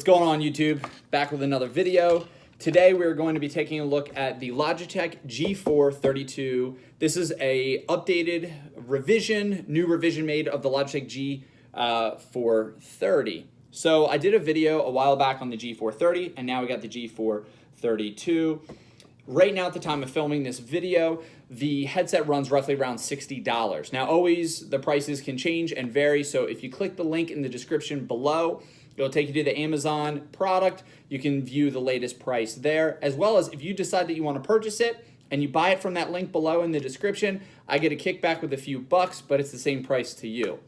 going on, YouTube? Back with another video. Today we're going to be taking a look at the Logitech G432. This is a updated revision, new revision made of the Logitech G430. So I did a video a while back on the G430, and now we got the G432. Right now, at the time of filming this video, the headset runs roughly around $60. Now, always the prices can change and vary, so if you click the link in the description below, it'll take you to the Amazon product. You can view the latest price there, as well as if you decide that you want to purchase it and you buy it from that link below in the description, I get a kickback with a few bucks, but it's the same price to you.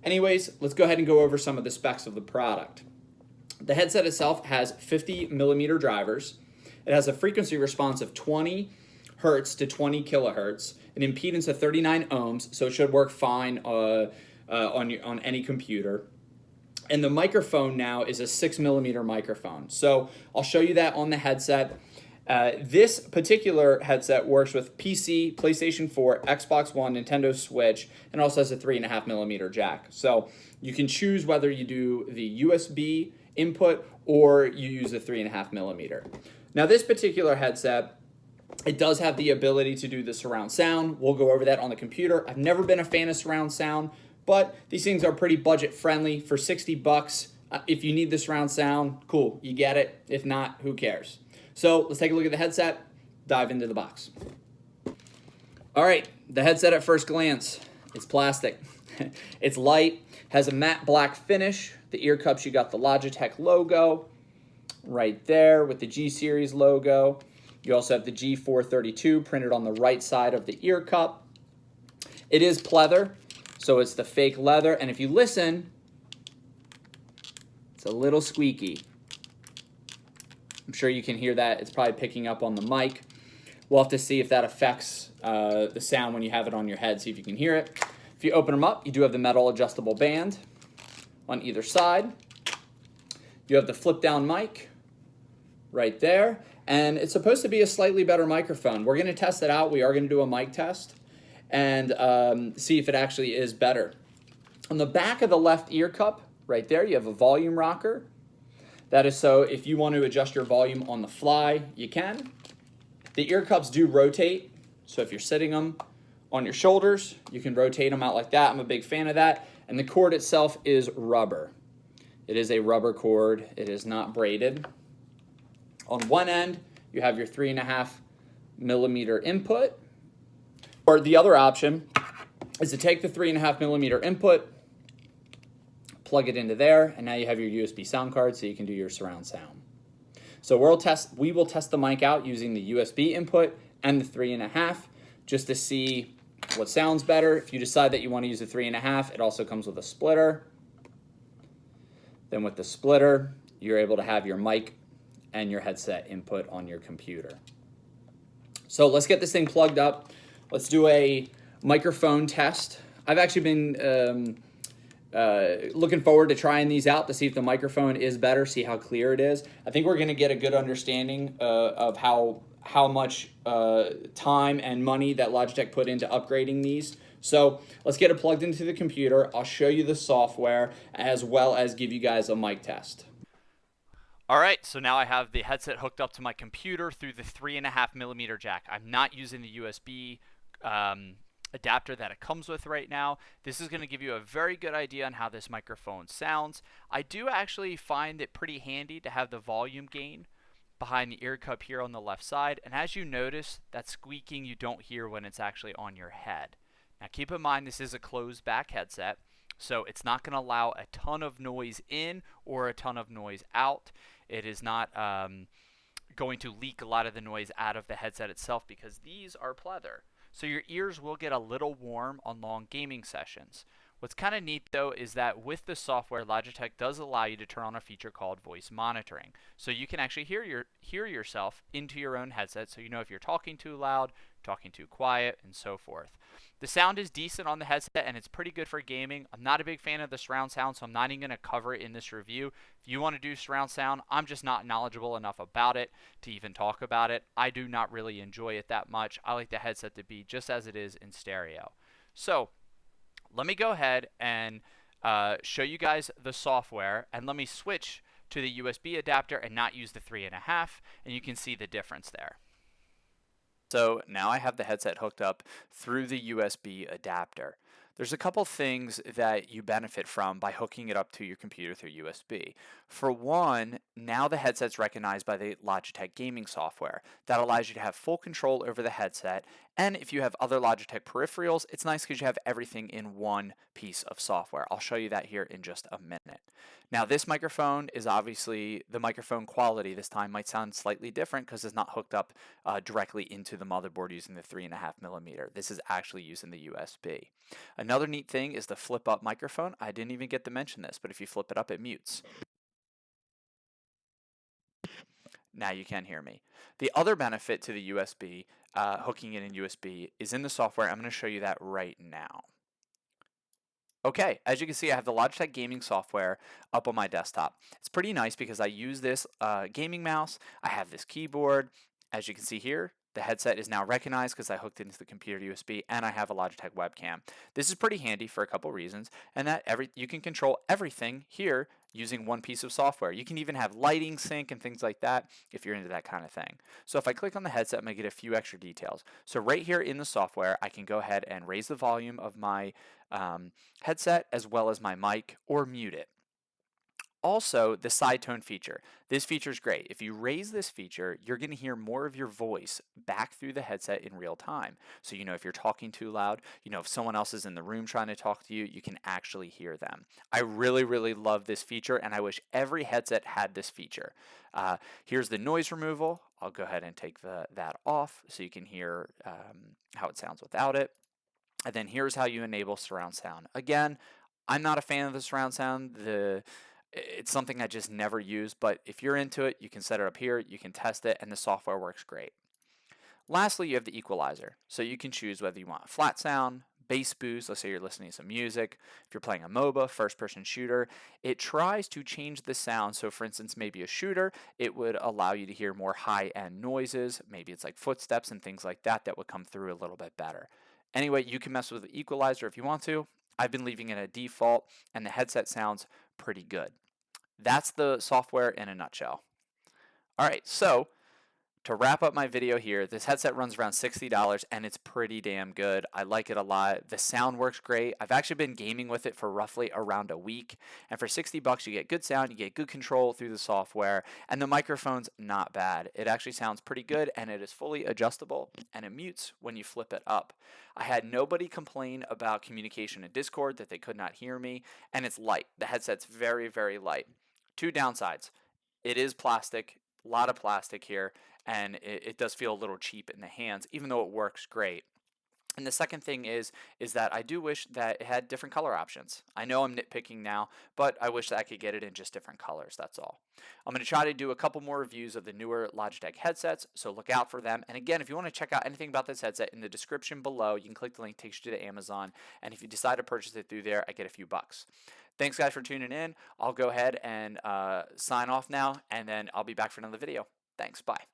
Anyways, let's go ahead and go over some of the specs of the product. The headset itself has 50 millimeter drivers. It has a frequency response of 20 hertz to 20 kilohertz, an impedance of 39 ohms, so it should work fine on any computer. And the microphone now is a 6 millimeter microphone. So I'll show you that on the headset. This particular headset works with PC, PlayStation 4, Xbox One, Nintendo Switch, and also has a 3.5 millimeter jack. So you can choose whether you do the USB input or you use a 3.5 millimeter. Now this particular headset, it does have the ability to do the surround sound. We'll go over that on the computer. I've never been a fan of surround sound, but these things are pretty budget friendly for 60 bucks. If you need the surround sound, cool, you get it. If not, who cares? So let's take a look at the headset, dive into the box. All right, the headset at first glance, it's plastic. It's light, has a matte black finish. The ear cups, you got the Logitech logo right there with the G series logo. You also have the G432 printed on the right side of the ear cup. It is pleather, so it's the fake leather, and if you listen, it's a little squeaky. I'm sure you can hear that. It's probably picking up on the mic. We'll have to see if that affects the sound when you have it on your head, see if you can hear it. If you open them up, you do have the metal adjustable band on either side. You have the flip down mic right there, and it's supposed to be a slightly better microphone. We're going to test it out. We are going to do a mic test and see if it actually is better. On the back of the left ear cup, right there, you have a volume rocker. That is so if you want to adjust your volume on the fly, you can. The ear cups do rotate, so if you're sitting them on your shoulders, you can rotate them out like that. I'm a big fan of that. And the cord itself is rubber. It is a rubber cord. It is not braided. On one end, you have your 3.5 millimeter input. Or the other option is to take the 3.5 millimeter input, plug it into there, and now you have your USB sound card so you can do your surround sound. So we will test the mic out using the USB input and the 3.5 just to see what sounds better. If you decide that you want to use the 3.5, it also comes with a splitter. Then with the splitter, you're able to have your mic and your headset input on your computer. So let's get this thing plugged up. Let's do a microphone test. I've actually been looking forward to trying these out to see if the microphone is better, see how clear it is. I think we're going to get a good understanding of how much time and money that Logitech put into upgrading these. So let's get it plugged into the computer. I'll show you the software as well as give you guys a mic test. All right, so now I have the headset hooked up to my computer through the 3.5 millimeter jack. I'm not using the USB adapter that it comes with right now. This is going to give you a very good idea on how this microphone sounds. I do actually find it pretty handy to have the volume gain behind the ear cup here on the left side, and as you notice, that squeaking you don't hear when it's actually on your head. Now keep in mind this is a closed back headset, so it's not going to allow a ton of noise in or a ton of noise out. It is not going to leak a lot of the noise out of the headset itself because these are pleather. So your ears will get a little warm on long gaming sessions. What's kind of neat though is that with the software, Logitech does allow you to turn on a feature called voice monitoring. So you can actually hear yourself into your own headset, so you know if you're talking too loud, talking too quiet, and so forth. The sound is decent on the headset and it's pretty good for gaming. I'm not a big fan of the surround sound, so I'm not even going to cover it in this review. If you want to do surround sound, I'm just not knowledgeable enough about it to even talk about it. I do not really enjoy it that much. I like the headset to be just as it is in stereo. So let me go ahead and show you guys the software, and let me switch to the USB adapter and not use the 3.5, and you can see the difference there. So now I have the headset hooked up through the USB adapter. There's a couple things that you benefit from by hooking it up to your computer through USB. For one, now the headset's recognized by the Logitech gaming software. That allows you to have full control over the headset, and if you have other Logitech peripherals, it's nice because you have everything in one piece of software. I'll show you that here in just a minute. Now this microphone is obviously, the microphone quality this time might sound slightly different because it's not hooked up directly into the motherboard using the 3.5mm. This is actually using the USB. Another neat thing is the flip up microphone. I didn't even get to mention this, but if you flip it up, it mutes. Now you can hear me. The other benefit to the USB, hooking it in USB, is in the software. I'm going to show you that right now. Okay, as you can see, I have the Logitech gaming software up on my desktop. It's pretty nice because I use this gaming mouse. I have this keyboard. As you can see here, the headset is now recognized because I hooked it into the computer USB, and I have a Logitech webcam. This is pretty handy for a couple reasons, and that you can control everything here using one piece of software. You can even have lighting sync and things like that if you're into that kind of thing. So if I click on the headset, I'm going to get a few extra details. So right here in the software, I can go ahead and raise the volume of my headset as well as my mic, or mute it. Also, the side tone feature. This feature is great. If you raise this feature, you're going to hear more of your voice back through the headset in real time. So, if you're talking too loud, if someone else is in the room trying to talk to you, you can actually hear them. I really, really love this feature, and I wish every headset had this feature. Here's the noise removal. I'll go ahead and take that off so you can hear how it sounds without it. And then here's how you enable surround sound. Again, I'm not a fan of the surround sound. It's something I just never use, but if you're into it, you can set it up here, you can test it, and the software works great. Lastly, you have the equalizer. So you can choose whether you want flat sound, bass boost, let's say you're listening to some music. If you're playing a MOBA, first-person shooter, it tries to change the sound. So for instance, maybe a shooter, it would allow you to hear more high-end noises. Maybe it's like footsteps and things like that that would come through a little bit better. Anyway, you can mess with the equalizer if you want to. I've been leaving it at default, and the headset sounds pretty good. That's the software in a nutshell. All right, so to wrap up my video here, this headset runs around $60 and it's pretty damn good. I like it a lot. The sound works great. I've actually been gaming with it for roughly around a week, and for $60 you get good sound, you get good control through the software, and the microphone's not bad. It actually sounds pretty good, and it is fully adjustable, and it mutes when you flip it up. I had nobody complain about communication in Discord that they could not hear me, and it's light. The headset's very, very light. Two downsides. It is plastic, a lot of plastic here, and it does feel a little cheap in the hands, even though it works great. And the second thing is that I do wish that it had different color options. I know I'm nitpicking now, but I wish that I could get it in just different colors, that's all. I'm going to try to do a couple more reviews of the newer Logitech headsets, so look out for them. And again, if you want to check out anything about this headset, in the description below, you can click the link, takes you to Amazon, and if you decide to purchase it through there, I get a few bucks. Thanks guys for tuning in. I'll go ahead and sign off now, and then I'll be back for another video. Thanks, bye.